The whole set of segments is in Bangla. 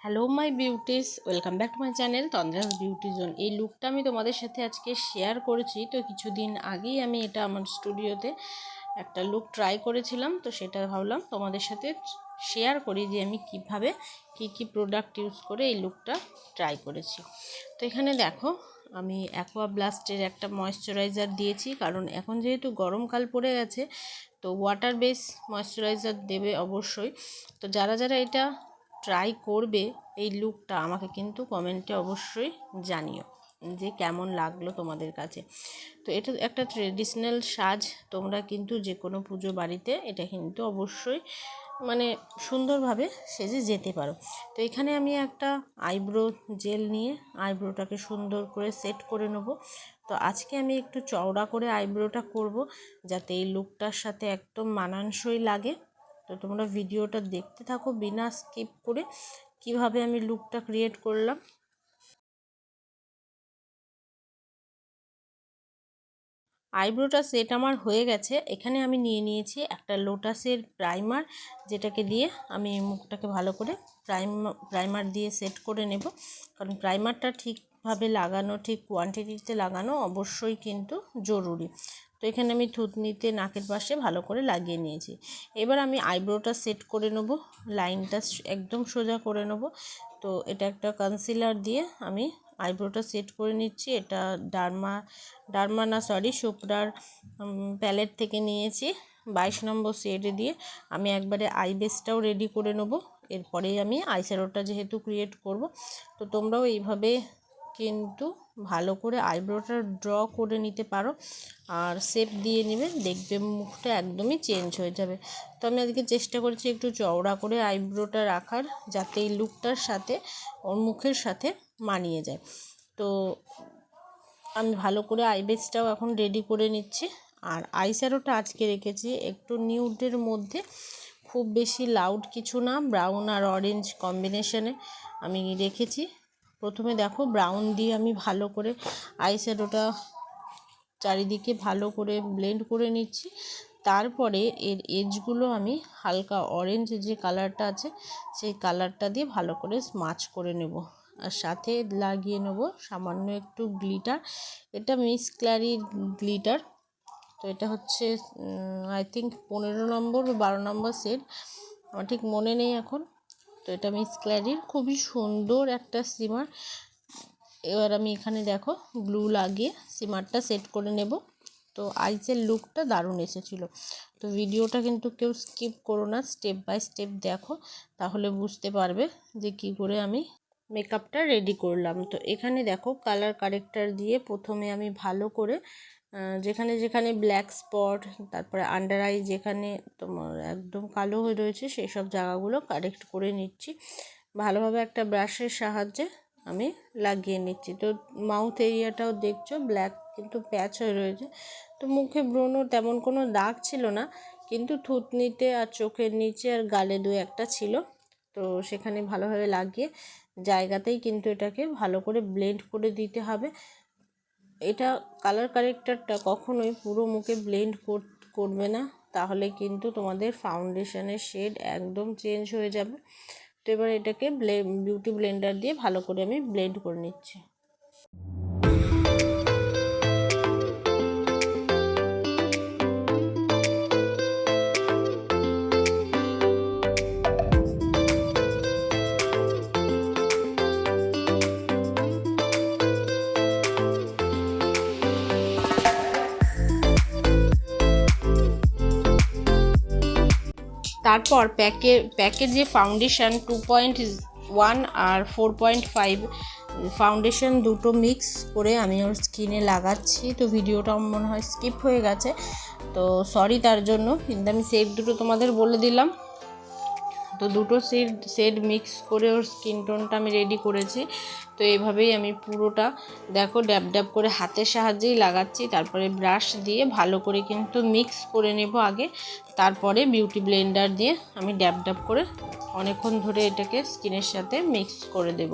Hello my beauties, welcome back to my channel Tandra's beauty zone. এই লুকটা আমি তোমাদের সাথে আজকে শেয়ার করেছি। তো কিছুদিন আগেই আমি এটা আমার স্টুডিওতে একটা লুক ট্রাই করেছিলাম, তো সেটা ভাবলাম তোমাদের সাথে শেয়ার করি যে আমি কিভাবে কি প্রোডাক্ট ইউজ করে এই লুকটা ট্রাই করেছি। তো এখানে দেখো, আমি অ্যাকোয়া ব্লাস্টের একটা ময়েশ্চারাইজার দিয়েছি, কারণ এখন যেহেতু গরমকাল পড়ে গেছে তো ওয়াটার বেস ময়েশ্চারাইজার দেবে অবশ্যই। তো যারা যারা এটা ট্রাই করবে এই লুকটা, আমাকে কিন্তু কমেন্টে অবশ্যই জানিও যে কেমন লাগলো তোমাদের কাছে। তো এটা একটা ট্রেডিশনাল সাজ, তোমরা কিন্তু যে কোনো পুজো বাড়িতে এটা কিন্তু অবশ্যই মানে সুন্দরভাবে সেজে যেতে পারো। তো এখানে আমি একটা আইব্রো জেল নিয়ে আইব্রোটাকে সুন্দর করে সেট করে নেব। তো আজকে আমি একটু চওড়া করে আইব্রোটা করব, যাতে এই লুকটার সাথে একদম মানানসই লাগে। তো তোমরা ভিডিওটা দেখতে থাকো বিনা স্কিপ করে, কিভাবে আমি লুকটা ক্রিয়েট করলাম। আইব্রোটা সেট আমার হয়ে গেছে। এখানে আমি নিয়ে নিয়েছি একটা লোটাসের প্রাইমার, যেটাকে দিয়ে আমি মুখটাকে ভালো করে প্রাইমার দিয়ে সেট করে নেব। কারণ প্রাইমারটা ঠিকভাবে লাগানো, ঠিক কোয়ান্টিটিতে লাগানো অবশ্যই কিন্তু জরুরি। তো এখানে আমি থুতনিতে নাকের পাশে ভালো করে লাগিয়ে নিয়েছি। এবার আমি আইব্রোটা সেট করে নেব, লাইনটা একদম সোজা করে নেব। তো এটা একটা কনসিলার দিয়ে আমি আইব্রোটা সেট করে নিচ্ছি। এটা সুপ্রার প্যালেট থেকে নিয়েছি 22 নম্বর শেড দিয়ে। আমি একবারে আই বেসটাও রেডি করে নেব, এরপরেই আমি আইশ্যাডোটা যেহেতু ক্রিয়েট করব। তো তোমরাও এইভাবে কিন্তু ভালো করে আইব্রোটা ড্র করে নিতে পারো আর শেপ দিয়ে নেবে, দেখবে মুখটা একদমই চেঞ্জ হয়ে যাবে। তো আমি আজকে চেষ্টা করেছি একটু চওড়া করে আইব্রোটা রাখার, যাতে এই লুকটার সাথে ওর মুখের সাথে মানিয়ে যায়। তো আমি ভালো করে আইবেসটাও এখন রেডি করে নিচ্ছি। আর আইশ্যাডোটা আজকে রেখেছি একটু নিউডের মধ্যে, খুব বেশি লাউড কিছু না, ব্রাউন আর অরেঞ্জ কম্বিনেশনে আমি রেখেছি। প্রথমে দেখো ব্রাউন দিয়ে আমি ভালো করে আইশ্যাডোটা চারিদিকে ভালো করে ব্লেন্ড করে নিচ্ছি। তারপরে এর এজগুলো আমি হালকা অরেঞ্জ যে কালারটা আছে সেই কালারটা দিয়ে ভালো করে স্মাচ করে নেব। আর সাথে লাগিয়ে নেব সামান্য একটু গ্লিটার। এটা মিস ক্ল্যারির গ্লিটার। তো এটা হচ্ছে আই থিঙ্ক 15 নম্বর বা 12 নম্বর শেড, আমার ঠিক মনে নেই এখন। তো এটা মিস ক্ল্যারির খুবই সুন্দর একটা সিমার। এবার আমি এখানে দেখো গ্লু লাগিয়ে সিমারটা সেট করে নেব। তো আইসের লুকটা দারুণ এসেছিলো। তো ভিডিওটা কিন্তু কেউ স্কিপ করো না, স্টেপ বাই স্টেপ দেখো, তাহলে বুঝতে পারবে যে কি করে আমি মেকআপটা রেডি করলাম। তো এখানে দেখো কালার কারেক্টার দিয়ে প্রথমে আমি ভালো করে যেখানে যেখানে ব্ল্যাক স্পট, তারপরে আন্ডার আই যেখানে তোমার একদম কালো হয়ে রয়েছে সেই সব জায়গাগুলো কারেক্ট করে নিচ্ছি ভালোভাবে একটা ব্রাশের সাহায্যে আমি লাগিয়ে নিচ্ছি। তো মাউথ এরিয়াটাও দেখছো ব্ল্যাক কিন্তু প্যাচ হয়ে রয়েছে। তো মুখে ব্রণ তেমন কোনো দাগ ছিল না, কিন্তু থুতনিতে আর চোখের নিচে আর গালে দু একটা ছিল। তো সেখানে ভালোভাবে লাগিয়ে জায়গাতেই কিন্তু এটাকে ভালো করে ব্লেন্ড করে দিতে হবে। এটা কালার কারেক্টারটা কখনোই পুরো মুখে ব্লেন্ড করবে না, তাহলে কিন্তু তোমাদের ফাউন্ডেশনের শেড একদম চেঞ্জ হয়ে যাবে। তো এবার এটাকে বিউটি ব্লেন্ডার দিয়ে ভালো করে আমি ব্লেন্ড করে নিচ্ছি। তারপর প্যাকের যে ফাউন্ডেশন 2.1 আর 4.5 ফাউন্ডেশন দুটো মিক্স করে আমি ওর স্কিনে লাগাচ্ছি। তো ভিডিওটা মনে হয় স্কিপ হয়ে গেছে, তো সরি তার জন্য, কিন্তু আমি শেড দুটো তোমাদের বলে দিলাম। তো দুটো শেড মিক্স করে ওর স্কিন টোনটা আমি রেডি করেছি। তো এইভাবেই আমি পুরোটা দেখো ড্যাব ড্যাব করে হাতের সাহায্যেই লাগাচ্ছি, তারপরে ব্রাশ দিয়ে ভালো করে কিন্তু মিক্স করে নেব আগে, তারপরে বিউটি ব্লেন্ডার দিয়ে আমি ড্যাব ড্যাব করে অনেকক্ষণ ধরে এটাকে স্কিনের সাথে মিক্স করে দেব।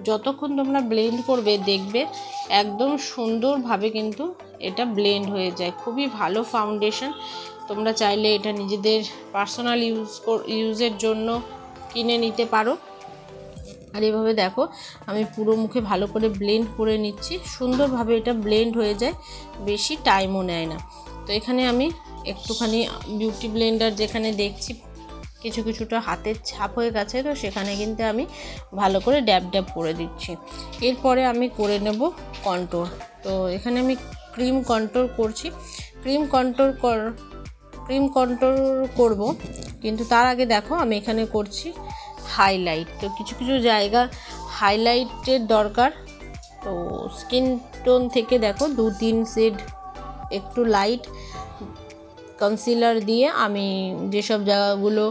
যতক্ষণ তোমরা ব্লেন্ড করবে দেখবে একদম সুন্দরভাবে কিন্তু এটা ব্লেন্ড হয়ে যায়। খুবই ভালো ফাউন্ডেশন, তোমরা চাইলে এটা নিজেদের পার্সোনাল ইউজের জন্য কিনে নিতে পারো। আর এভাবে দেখো আমি পুরো মুখে ভালো করে ব্লেন্ড করে নিচ্ছি, সুন্দরভাবে এটা ব্লেন্ড হয়ে যায়, বেশি টাইমও নেয় না। তো এখানে আমি একটুখানি বিউটি ব্লেন্ডার যেখানে দেখছি কিছুটা হাতের ছাপ হয়ে গেছে, তো সেখানে কিন্তু আমি ভালো করে ড্যাব ড্যাব করে দিচ্ছি। এরপরে আমি করে নেব কন্ট্রোর। তো এখানে আমি ক্রিম কন্ট্রোর করছি। ক্রিম কন্ট্রোর করব, কিন্তু তার আগে দেখো আমি এখানে করছি হাইলাইট। তো কিছু জায়গা হাইলাইটের দরকার। তো স্কিন টোন থেকে দেখো 2-3 শেড একটু লাইট কনসিলার দিয়ে আমি যেসব জায়গাগুলো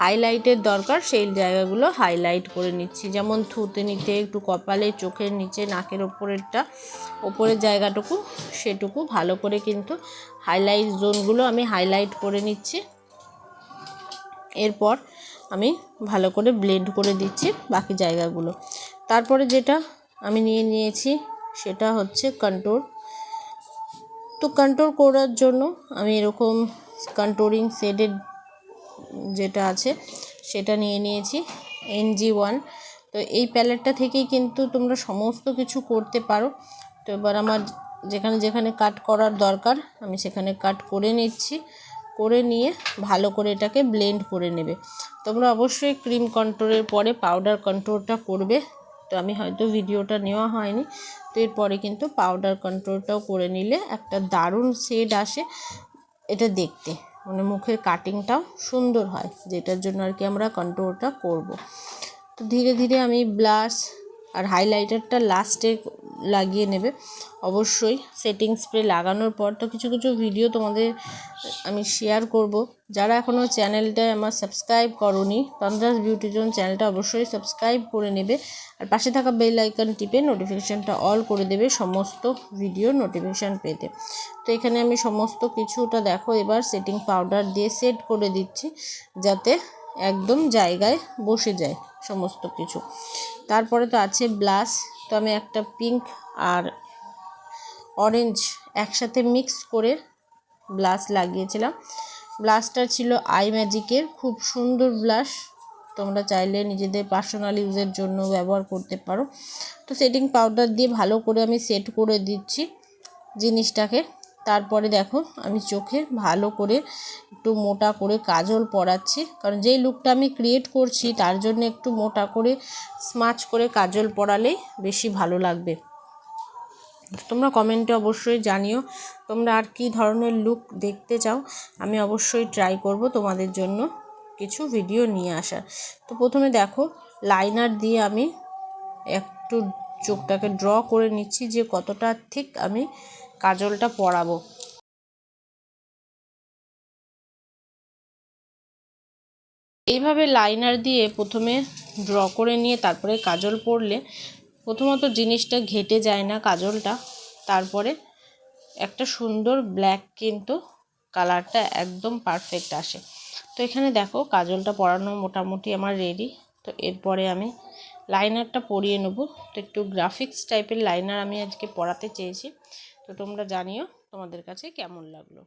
হাইলাইটের দরকার সেই জায়গাগুলো হাইলাইট করে নিচ্ছি। যেমন থুতে নিতে, একটু কপালে, চোখের নিচে, নাকের ওপরের জায়গাটুকু, সেটুকু ভালো করে কিন্তু হাইলাইট জোনগুলো আমি হাইলাইট করে নিচ্ছি। এরপর আমি ভালো করে ব্লেন্ড করে দিচ্ছি বাকি জায়গাগুলো। তারপরে যেটা আমি নিয়েছি সেটা হচ্ছে কন্ট্রোর। তো কন্ট্রোর করার জন্য আমি এরকম কন্ট্রোরিং শেডের যেটা আছে সেটা নিয়েছি NG1। তো এই প্যালেটটা থেকেই কিন্তু তোমরা সমস্ত কিছু করতে পারো। তো এবার আমার যেখানে কাট করার দরকার আমি সেখানে কাট করে নিচ্ছি, করে নিয়ে ভালো করে এটাকে ব্লেন্ড করে নেবে। তোমরা অবশ্যই ক্রিম কন্ট্রোরের পরে পাউডার কন্ট্রোরটা করবে। তো আমি হয়তো ভিডিওটা নেওয়া হয়নি, তো এরপরে কিন্তু পাউডার কন্ট্রোরটাও করে নিলে একটা দারুণ শেড আসে এটা দেখতে, মানে মুখের কাটিংটাও সুন্দর হয়, যেটার জন্য আর কি আমরা কন্ট্রোরটা করব। তো ধীরে ধীরে আমি ব্লাশ আর হাইলাইটারটা লাস্টে লাগিয়ে নেবে অবশ্যই। সেটিং স্প্রে লাগানোর পর তো কিছু ভিডিও তোমাদের আমি শেয়ার করব। যারা এখনও চ্যানেলটায় আমার সাবস্ক্রাইব করোনি, তন্দ্রাস বিউটি জোন চ্যানেলটা অবশ্যই সাবস্ক্রাইব করে নেবে, আর পাশে থাকা বেল আইকন টিপে নোটিফিকেশানটা অল করে দেবে সমস্ত ভিডিও নোটিফিকেশান পেতে। তো এখানে আমি সমস্ত কিছুটা দেখো এবার সেটিং পাউডার দিয়ে সেট করে দিচ্ছি, যাতে একদম জায়গায় বসে যায় সমস্ত কিছু। তারপরে তো আছে ব্লাশ। তো আমি একটা পিঙ্ক আর অরেঞ্জ একসাথে মিক্স করে ব্লাশ লাগিয়েছিলাম। ব্লাশটা ছিল আই ম্যাজিকের, খুব সুন্দর ব্লাশ, তোমরা চাইলে নিজেদের পার্সোনাল ইউজের জন্য ব্যবহার করতে পারো। তো সেটিং পাউডার দিয়ে ভালো করে আমি সেট করে দিচ্ছি জিনিসটাকে। তারপরে দেখো আমি চোখে ভালো করে একটু মোটা করে কাজল পরাচ্ছি, কারণ যেই লুকটা আমি ক্রিয়েট করছি তার জন্য একটু মোটা করে স্মাচ করে কাজল পরালেই বেশি ভালো লাগবে। তোমরা কমেন্টে অবশ্যই জানিও তোমরা আর কি ধরনের লুক দেখতে চাও, আমি অবশ্যই ট্রাই করব তোমাদের জন্য কিছু ভিডিও নিয়ে আসার। তো প্রথমে দেখো লাইনার দিয়ে আমি একটু চোখটাকে ড্র করে নিচ্ছি যে কতটা ঠিক আমি কাজলটা পরাবো। এইভাবে লাইনার দিয়ে প্রথমে ড্র করে নিয়ে তারপরে কাজল পরলে প্রথমত জিনিসটা ঘেটে যায় না কাজলটা, তারপরে একটা সুন্দর ব্ল্যাক কিন্তু কালারটা একদম পারফেক্ট আসে। তো এখানে দেখো কাজলটা পরানো মোটামুটি আমার রেডি। তো এরপরে আমি লাইনারটা পরিয়ে নেব। তো একটু গ্রাফিক্স টাইপের লাইনার আমি আজকে পরাতে চেয়েছি। তো তোমরা জানিও তোমাদের কাছে কেমন লাগলো।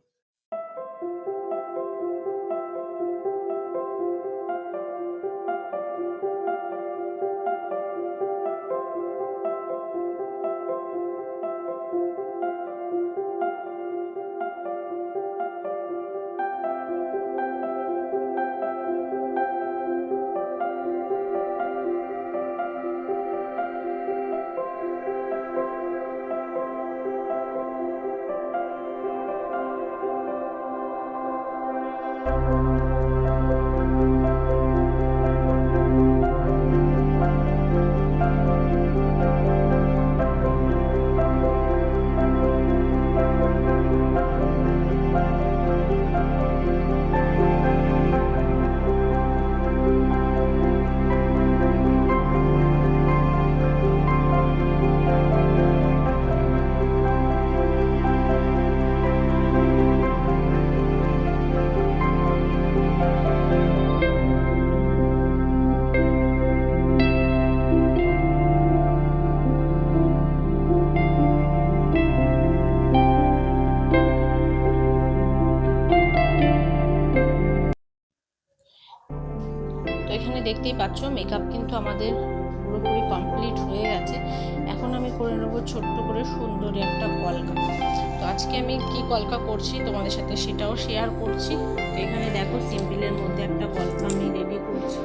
দেখতেই পাচ্ছ মেকআপ কিন্তু আমাদের পুরোপুরি কমপ্লিট হয়ে গেছে। এখন আমি করে নেবো ছোট্ট করে সুন্দর একটা কলকা। তো আজকে আমি কি কলকা করছি তোমাদের সাথে সেটাও শেয়ার করছি। তো এখানে দেখো সিম্পলের মধ্যে একটা কলকা আমি রেডি করছি।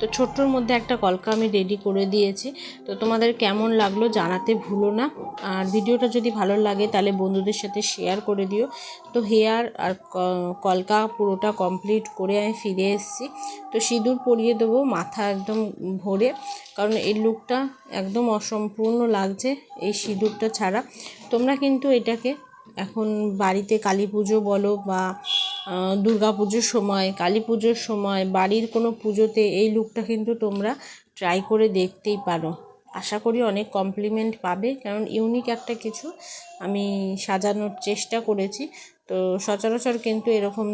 তো ছোট্টর মধ্যে একটা কলকা আমি রেডি করে দিয়েছি। তো তোমাদের কেমন লাগলো জানাতে ভুলো না। আর ভিডিওটা যদি ভালো লাগে তাহলে বন্ধুদের সাথে শেয়ার করে দিও। তো হেয়ার আর কলকা পুরোটা কমপ্লিট করে আমি ফিরে এসেছি। তো সিঁদুর পরিয়ে দেবো মাথা একদম ভরে, কারণ এই লুকটা একদম অসম্পূর্ণ লাগছে এই সিঁদুরটা ছাড়া। তোমরা কিন্তু এটাকে এখন বাড়িতে কালী পুজো বলো বা দুর্গা পুজোর সময়, কালী পুজোর সময়, বাড়ির কোনো পুজোতে এই লুকটা কিন্তু তোমরা ট্রাই করে দেখতেই পারো। আশা করি অনেক কমপ্লিমেন্ট পাবে, কারণ ইউনিক একটা কিছু আমি সাজানোর চেষ্টা করেছি। তো সচরাচর কিন্তু এরকম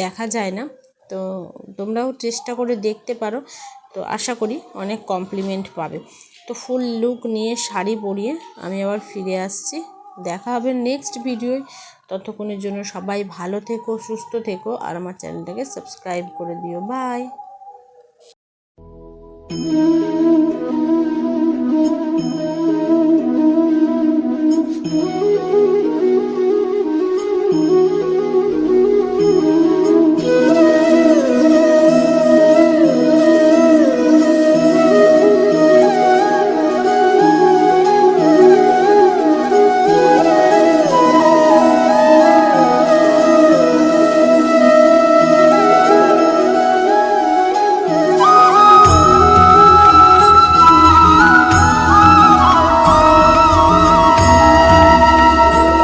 দেখা যায় না। তো তোমরাও চেষ্টা করে দেখতে পারো। তো আশা করি অনেক কমপ্লিমেন্ট পাবে। তো ফুল লুক নিয়ে শাড়ি পরিয়ে আমি আবার ফিরে আসছি। দেখা হবে নেক্সট ভিডিওয়। ততক্ষণের জন্য সবাই ভালো থেকো, সুস্থ থেকো, আর আমার চ্যানেলটাকে সাবস্ক্রাইব করে দিও। বাই।